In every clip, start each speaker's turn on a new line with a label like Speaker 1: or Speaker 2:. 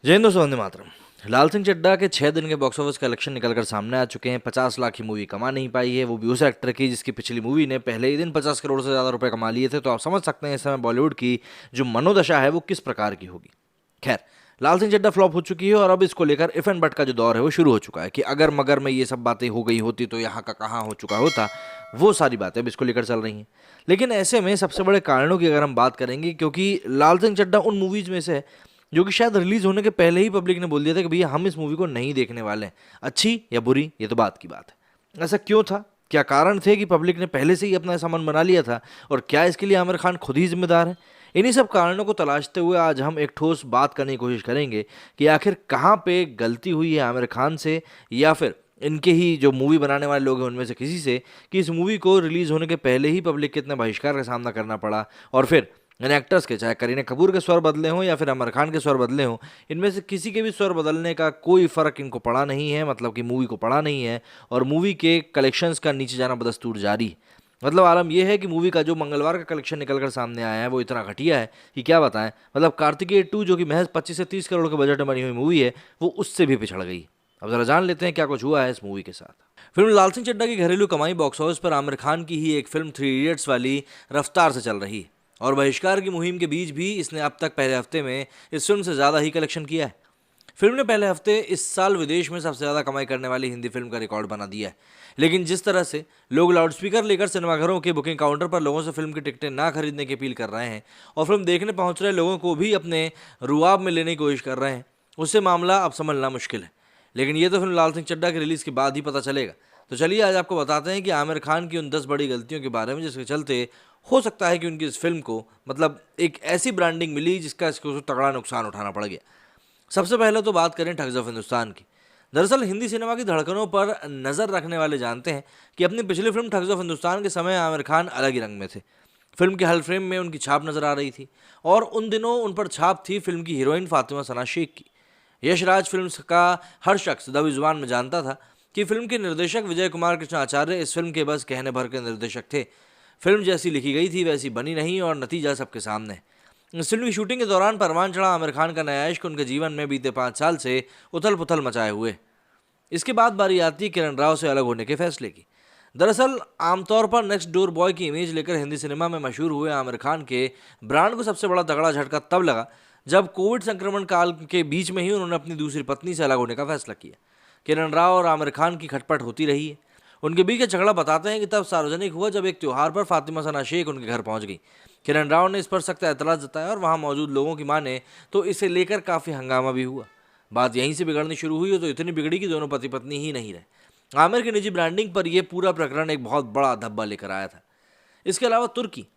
Speaker 1: जय हिंद दोस्तों, वंदे मातरम। लाल सिंह चड्ढा के 6 दिन के बॉक्स ऑफिस कलेक्शन निकलकर सामने आ चुके हैं। 50 लाख की मूवी कमा नहीं पाई है, वो भी उस एक्टर की जिसकी पिछली मूवी ने पहले ही दिन 50 करोड़ से ज़्यादा रुपए कमा लिए थे। तो आप समझ सकते हैं इस समय बॉलीवुड की जो मनोदशा है वो किस प्रकार की होगी। खैर, लाल सिंह चड्ढा फ्लॉप हो चुकी है और अब इसको लेकर इफ एंड बट का जो दौर है वो शुरू हो चुका है कि अगर मगर में ये सब बातें हो गई होती तो यहाँ का कहाँ हो चुका होता। वो सारी बातें अब इसको लेकर चल रही हैं। लेकिन ऐसे में सबसे बड़े कारणों की अगर हम बात करेंगे, क्योंकि लाल सिंह चड्ढा उन मूवीज में से है जो कि शायद रिलीज होने के पहले ही पब्लिक ने बोल दिया था कि भैया हम इस मूवी को नहीं देखने वाले हैं, अच्छी या बुरी ये तो बात की बात है। ऐसा क्यों था, क्या कारण थे कि पब्लिक ने पहले से ही अपना सामान बना लिया था, और क्या इसके लिए आमिर खान खुद ही जिम्मेदार है? इन्हीं सब कारणों को तलाशते हुए आज हम एक ठोस बात करने की कोशिश करेंगे कि आखिर कहाँ पे गलती हुई है आमिर खान से, या फिर इनके ही जो मूवी बनाने वाले लोग हैं उनमें से किसी से, कि इस मूवी को रिलीज होने के पहले ही पब्लिक के इतने बहिष्कार का सामना करना पड़ा। और फिर इन एक्टर्स के, चाहे करीना कपूर के स्वर बदले हों या फिर आमिर खान के स्वर बदले हों, इनमें से किसी के भी स्वर बदलने का कोई फर्क इनको पड़ा नहीं है, मतलब कि मूवी को पड़ा नहीं है। और मूवी के कलेक्शंस का नीचे जाना बदस्तूर जारी है। मतलब आलम यह है कि मूवी का जो मंगलवार का कलेक्शन निकल कर सामने आया है वो इतना घटिया है कि क्या बताएं। मतलब कार्तिकेय 2 जो कि महज 25 से 30 करोड़ के बजट में बनी हुई मूवी है, वो उससे भी पिछड़ गई। अब जरा जान लेते हैं क्या कुछ हुआ है इस मूवी के साथ। फिल्म लाल सिंह चड्ढा की घरेलू कमाई बॉक्स ऑफिस पर आमिर खान की ही एक फिल्म 3 इडियट्स वाली रफ्तार से चल रही है, और बहिष्कार की मुहिम के बीच भी इसने अब तक पहले हफ्ते में इस फिल्म से ज़्यादा ही कलेक्शन किया है। फिल्म ने पहले हफ्ते इस साल विदेश में सबसे ज़्यादा कमाई करने वाली हिंदी फिल्म का रिकॉर्ड बना दिया है। लेकिन जिस तरह से लोग लाउडस्पीकर लेकर सिनेमाघरों के बुकिंग काउंटर पर लोगों से फिल्म की टिकटें ना खरीदने की अपील कर रहे हैं और फिल्म देखने पहुंच रहे लोगों को भी अपने रुआब में लेने की कोशिश कर रहे हैं, उससे मामला अब समझना मुश्किल है। लेकिन ये तो फिल्म लाल सिंह चड्ढा के रिलीज़ के बाद ही पता चलेगा। तो चलिए आज आपको बताते हैं कि आमिर खान की उन 10 बड़ी गलतियों के बारे में जिसके चलते हो सकता है कि उनकी इस फिल्म को मतलब एक ऐसी ब्रांडिंग मिली जिसका इसको तगड़ा नुकसान उठाना पड़ गया। सबसे पहले तो बात करें ठग्स ऑफ हिंदुस्तान की। दरअसल हिंदी सिनेमा की धड़कनों पर नज़र रखने वाले जानते हैं कि अपनी पिछली फिल्म ठग्स ऑफ हिंदुस्तान के समय आमिर खान अलग ही रंग में थे। फिल्म के हर फ्रेम में उनकी छाप नजर आ रही थी, और उन दिनों उन पर छाप थी फिल्म की हीरोइन फातिमा सना शेख की। यशराज फिल्म्स का हर शख्स दबी जुबान में जानता था कि फिल्म के निर्देशक विजय कुमार कृष्ण आचार्य इस फिल्म के बस कहने भर के निर्देशक थे। फिल्म जैसी लिखी गई थी वैसी बनी नहीं, और नतीजा सबके सामने। इस फिल्म की शूटिंग के दौरान परवान चढ़ा आमिर खान का नया इश्क उनके जीवन में बीते 5 साल से उथल पुथल मचाए हुए। इसके बाद बारी आती है किरण राव से अलग होने के फैसले की। दरअसल आमतौर पर नेक्स्ट डोर बॉय की इमेज लेकर हिंदी सिनेमा में मशहूर हुए आमिर खान के ब्रांड को सबसे बड़ा तगड़ा झटका तब लगा जब कोविड संक्रमण काल के बीच में ही उन्होंने अपनी दूसरी पत्नी से अलग होने का फैसला किया। किरण राव और आमिर खान की खटपट होती रही है। उनके बीच का झगड़ा बताते हैं कि तब सार्वजनिक हुआ जब एक त्यौहार पर फातिमा सना शेख उनके घर पहुंच गई। किरण राव ने इस पर सख्त एतराज़ जताया और वहां मौजूद लोगों की माने तो इसे लेकर काफ़ी हंगामा भी हुआ। बात यहीं से बिगड़नी शुरू हुई तो इतनी बिगड़ी कि दोनों पति पत्नी ही नहीं रहे। आमिर की निजी ब्रांडिंग पर यह पूरा प्रकरण एक बहुत बड़ा धब्बा लेकर आया था। इसके अलावा तुर्की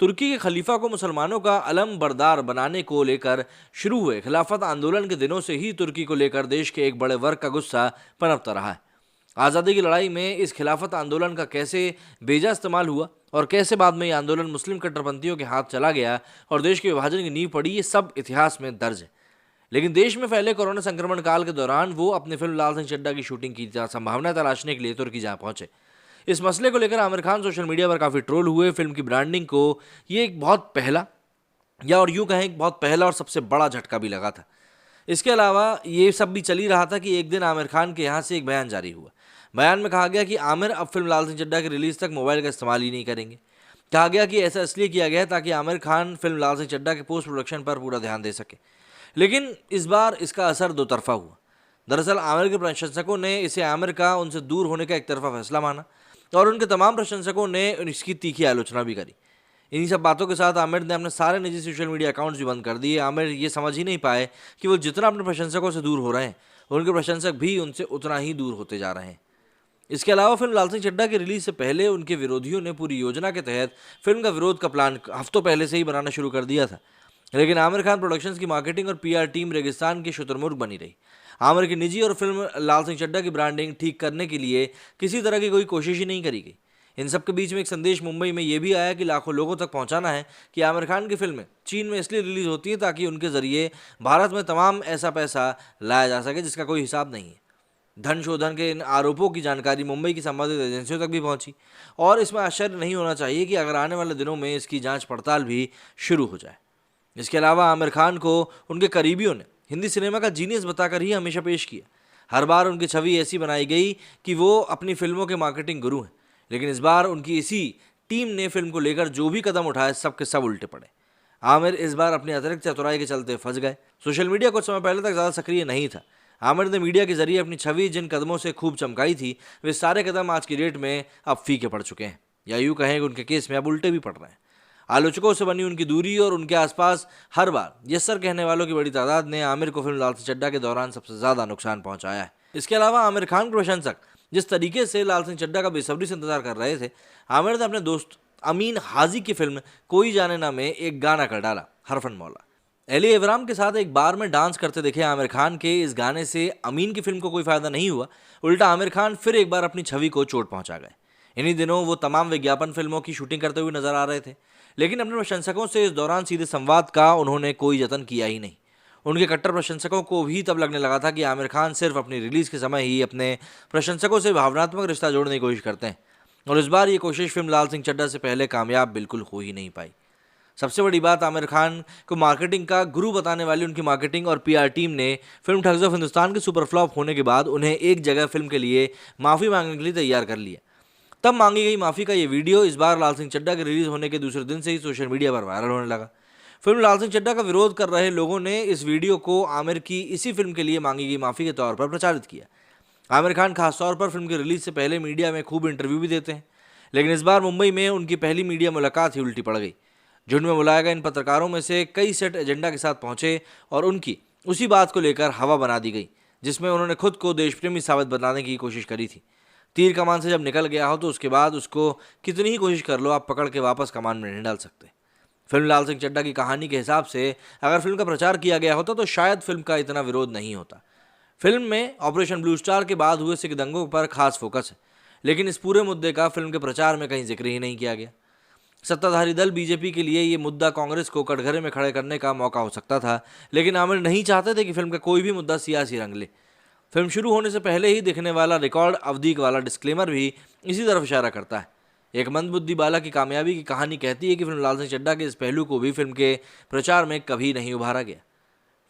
Speaker 1: के खलीफा को मुसलमानों का अलम बरदार बनाने को लेकर शुरू हुए खिलाफत आंदोलन के दिनों से ही तुर्की को लेकर देश के एक बड़े वर्ग का गुस्सा पनपता रहा है। आज़ादी की लड़ाई में इस खिलाफत आंदोलन का कैसे बेजा इस्तेमाल हुआ और कैसे बाद में ये आंदोलन मुस्लिम कट्टरपंथियों के हाथ चला गया और देश के विभाजन की नींव पड़ी, ये सब इतिहास में दर्ज है। लेकिन देश में फैले कोरोना संक्रमण काल के दौरान वो अपनी फिल्म लाल सिंह चड्ढा की शूटिंग की संभावना तलाशने के लिए तुर्की जहाँ पहुंचे। इस मसले को लेकर आमिर खान सोशल मीडिया पर काफ़ी ट्रोल हुए। फिल्म की ब्रांडिंग को ये एक बहुत पहला, या और यूँ कहें एक बहुत पहला और सबसे बड़ा झटका भी लगा था। इसके अलावा ये सब भी चल ही रहा था कि एक दिन आमिर खान के यहाँ से एक बयान जारी हुआ। बयान में कहा गया कि आमिर अब फिल्म लाल सिंह चड्ढा की रिलीज़ तक मोबाइल का इस्तेमाल ही नहीं करेंगे। कहा गया कि ऐसा इसलिए किया गया ताकि आमिर खान फिल्म लाल सिंह चड्ढा के पोस्ट प्रोडक्शन पर पूरा ध्यान दे सके। लेकिन इस बार इसका असर दो तरफा हुआ। दरअसल आमिर के प्रशंसकों ने इसे आमिर का उनसे दूर होने का एक तरफा फैसला माना, और उनके तमाम प्रशंसकों ने इसकी तीखी आलोचना भी करी। इन्हीं सब बातों के साथ आमिर ने अपने सारे निजी सोशल मीडिया अकाउंट्स भी बंद कर दिए। आमिर ये समझ ही नहीं पाए कि वो जितना अपने प्रशंसकों से दूर हो रहे हैं, उनके प्रशंसक भी उनसे उतना ही दूर होते जा रहे हैं। इसके अलावा फिल्म लाल सिंह चड्ढा की रिलीज से पहले उनके विरोधियों ने पूरी योजना के तहत फिल्म का विरोध का प्लान हफ्तों पहले से ही बनाना शुरू कर दिया था। लेकिन आमिर खान प्रोडक्शंस की मार्केटिंग और पीआर टीम रेगिस्तान की शुतुरमुर्ग बनी रही। आमिर की निजी और फिल्म लाल सिंह चड्ढा की ब्रांडिंग ठीक करने के लिए किसी तरह की कोई कोशिश ही नहीं करी गई। इन सब के बीच में एक संदेश मुंबई में यह भी आया कि लाखों लोगों तक पहुंचाना है कि आमिर खान की फिल्में चीन में इसलिए रिलीज होती हैं ताकि उनके जरिए भारत में तमाम ऐसा पैसा लाया जा सके जिसका कोई हिसाब नहीं है। धन शोधन के इन आरोपों की जानकारी मुंबई की संबंधित एजेंसियों तक भी पहुंची, और इसमें आश्चर्य नहीं होना चाहिए कि अगर आने वाले दिनों में इसकी जांच पड़ताल भी शुरू हो जाए। इसके अलावा आमिर खान को उनके करीबियों ने हिंदी सिनेमा का जीनियस बताकर ही हमेशा पेश किया। हर बार उनकी छवि ऐसी बनाई गई कि वो अपनी फिल्मों के मार्केटिंग गुरु हैं, लेकिन इस बार उनकी इसी टीम ने फिल्म को लेकर जो भी कदम उठाए सब के सब उल्टे पड़े। आमिर इस बार अपनी अतिरिक्त चतुराई के चलते फंस गए। सोशल मीडिया कुछ समय पहले तक ज़्यादा सक्रिय नहीं था। आमिर ने मीडिया के जरिए अपनी छवि जिन कदमों से खूब चमकाई थी, वे सारे कदम आज की डेट में अब फीके पड़ चुके हैं, या यूँ कहें कि उनके केस में अब उल्टे भी पड़ रहे हैं। आलोचकों से बनी उनकी दूरी और उनके आसपास हर बार यस सर कहने वालों की बड़ी तादाद ने आमिर को फिल्म लाल सिंह चड्ढा के दौरान सबसे ज़्यादा नुकसान पहुंचाया है। इसके अलावा आमिर खान के प्रशंसक जिस तरीके से लाल सिंह चड्ढा का बेसब्री से इंतजार कर रहे थे, आमिर ने अपने दोस्त अमीन हाजी की फिल्म कोई जाने ना में एक गाना कर डाला, हरफन मौला। एली एवराम के साथ एक बार में डांस करते देखे आमिर खान के इस गाने से अमीन की फिल्म को कोई फायदा नहीं हुआ, उल्टा आमिर खान फिर एक बार अपनी छवि को चोट पहुंचा गए। इन्हीं दिनों वो तमाम विज्ञापन फिल्मों की शूटिंग करते हुए नजर आ रहे थे, लेकिन अपने प्रशंसकों से इस दौरान सीधे संवाद का उन्होंने कोई जतन किया ही नहीं। उनके कट्टर प्रशंसकों को भी तब लगने लगा था कि आमिर खान सिर्फ अपनी रिलीज के समय ही अपने प्रशंसकों से भावनात्मक रिश्ता जोड़ने की कोशिश करते हैं, और इस बार ये कोशिश फिल्म लाल सिंह चड्ढा से पहले कामयाब बिल्कुल हो ही नहीं पाई। सबसे बड़ी बात, आमिर खान को मार्केटिंग का गुरु बताने वाली उनकी मार्केटिंग और पीआर टीम ने फिल्म ठग्स ऑफ हिंदुस्तान के सुपर फ्लॉप होने के बाद उन्हें एक जगह फिल्म के लिए माफ़ी मांगने के लिए तैयार कर लिया। तब मांगी गई माफ़ी का ये वीडियो इस बार लाल सिंह चड्ढा के रिलीज होने के दूसरे दिन से ही सोशल मीडिया पर वायरल होने लगा। फिल्म लाल सिंह चड्ढा का विरोध कर रहे लोगों ने इस वीडियो को आमिर की इसी फिल्म के लिए मांगी गई माफ़ी के तौर पर प्रचारित किया। आमिर खान खासतौर पर फिल्म की रिलीज से पहले मीडिया में खूब इंटरव्यू भी देते हैं, लेकिन इस बार मुंबई में उनकी पहली मीडिया मुलाकात ही उल्टी पड़ गई। झुंड में बुलाए गए इन पत्रकारों में से कई सेट एजेंडा के साथ पहुंचे और उनकी उसी बात को लेकर हवा बना दी गई जिसमें उन्होंने खुद को देशप्रेमी साबित बनाने की कोशिश करी थी। तीर कमान से जब निकल गया हो तो उसके बाद उसको कितनी ही कोशिश कर लो, आप पकड़ के वापस कमान में नहीं डाल सकते। फिल्म लाल सिंह चड्ढा की कहानी के हिसाब से अगर फिल्म का प्रचार किया गया होता तो शायद फिल्म का इतना विरोध नहीं होता। फिल्म में ऑपरेशन ब्लू स्टार के बाद हुए सिख दंगों पर खास फोकस है, लेकिन इस पूरे मुद्दे का फिल्म के प्रचार में कहीं जिक्र ही नहीं किया गया। सत्ताधारी दल बीजेपी के लिए ये मुद्दा कांग्रेस को कटघरे में खड़े करने का मौका हो सकता था, लेकिन आमिर नहीं चाहते थे कि फिल्म का कोई भी मुद्दा सियासी रंग ले। फिल्म शुरू होने से पहले ही दिखने वाला रिकॉर्ड अवधि वाला डिस्क्लेमर भी इसी तरफ इशारा करता है। एक मंदबुद्धि बाला की कामयाबी की कहानी कहती है कि फिल्म लाल सिंह चड्ढा के इस पहलू को भी फिल्म के प्रचार में कभी नहीं उभारा गया।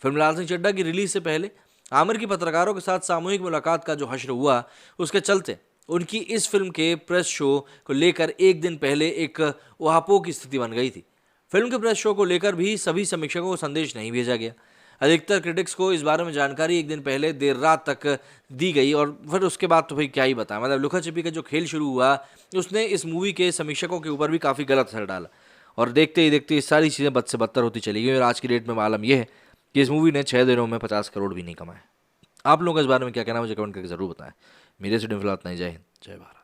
Speaker 1: फिल्म लाल सिंह चड्ढा की रिलीज से पहले आमिर की पत्रकारों के साथ सामूहिक मुलाकात का जो हश्र हुआ, उसके चलते उनकी इस फिल्म के प्रेस शो को लेकर एक दिन पहले एक उहापोह की स्थिति बन गई थी। फिल्म के प्रेस शो को लेकर भी सभी समीक्षकों को संदेश नहीं भेजा गया। अधिकतर क्रिटिक्स को इस बारे में जानकारी एक दिन पहले देर रात तक दी गई और फिर उसके बाद तो भाई क्या ही बताएं, मतलब लुका छिपी का जो खेल शुरू हुआ उसने इस मूवी के समीक्षकों के ऊपर भी काफ़ी गलत असर डाला, और देखते ही देखते ये सारी चीज़ें बद से बदतर होती चली गई। और आज की डेट में मालूम यह है कि इस मूवी ने 6 दिनों में 50 करोड़ भी नहीं कमाए। आप लोगों का इस बारे में क्या कहना है मुझे कमेंट करके ज़रूर बताएं। मेरे से फिलहाल इतना ही। जय हिंद, जय भारत।